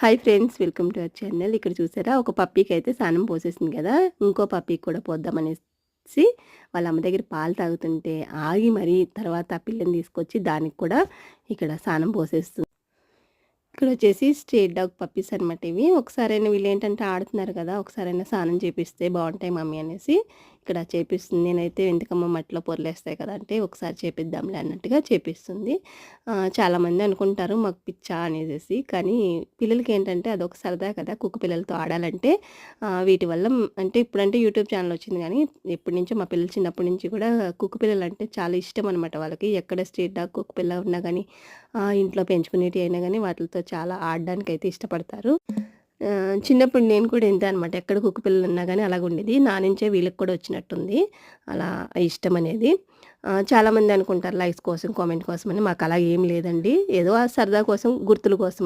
Hi friends, welcome to our channel. ఇక్కడ చూసారా, ఒక పప్పీకి అయితే స్నానం పోసేసింది కదా, ఇంకో పప్పీకి కూడా పోద్దామనేసి వాళ్ళ అమ్మ దగ్గర పాలు తాగుతుంటే ఆగి మరీ తర్వాత ఆ పిల్లని తీసుకొచ్చి దానికి కూడా ఇక్కడ స్నానం పోసేస్తుంది. ఇక్కడ వచ్చేసి స్ట్రీట్ డాగ్ పప్పీస్ అనమాట ఇవి. ఒకసారైనా వీళ్ళు ఏంటంటే ఆడుతున్నారు కదా, ఒకసారైనా స్నానం చేపిస్తే బాగుంటాయి మమ్మీ అనేసి ఇక్కడ చేపిస్తుంది. నేనైతే ఎందుకమ్మ మట్టిలో పొరలేస్తాయి కదా అంటే ఒకసారి చేపిద్దాంలే అన్నట్టుగా చేపిస్తుంది. చాలామంది అనుకుంటారు మాకు పిచ్చా అనేసి, కానీ పిల్లలకి ఏంటంటే అదొక సరదా కదా, కుక్క పిల్లలతో ఆడాలంటే. వీటి వల్ల అంటే ఇప్పుడంటే యూట్యూబ్ ఛానల్ వచ్చింది, కానీ ఎప్పటి నుంచో మా పిల్లలు చిన్నప్పటి నుంచి కూడా కుక్క పిల్లలు అంటే చాలా ఇష్టం అనమాట వాళ్ళకి. ఎక్కడ స్ట్రీట్ డాగ్ కుక్క పిల్ల ఉన్నా కానీ ఇంట్లో పెంచుకునేటివి అయినా కానీ వాటితో చాలా ఆడడానికైతే ఇష్టపడతారు. చిన్నప్పుడు నేను కూడా ఇంతే అనమాట. ఎక్కడ కుక్క పిల్లలు ఉన్నా కానీ అలాగుండేది. నా నుంచే వీళ్ళకి కూడా వచ్చినట్టుంది అలా ఇష్టం అనేది. చాలామంది అనుకుంటారు లైక్స్ కోసం, కామెంట్ కోసం అని. మాకు అలా ఏం లేదండి. ఏదో ఆ సరదా కోసం, గుర్తుల కోసం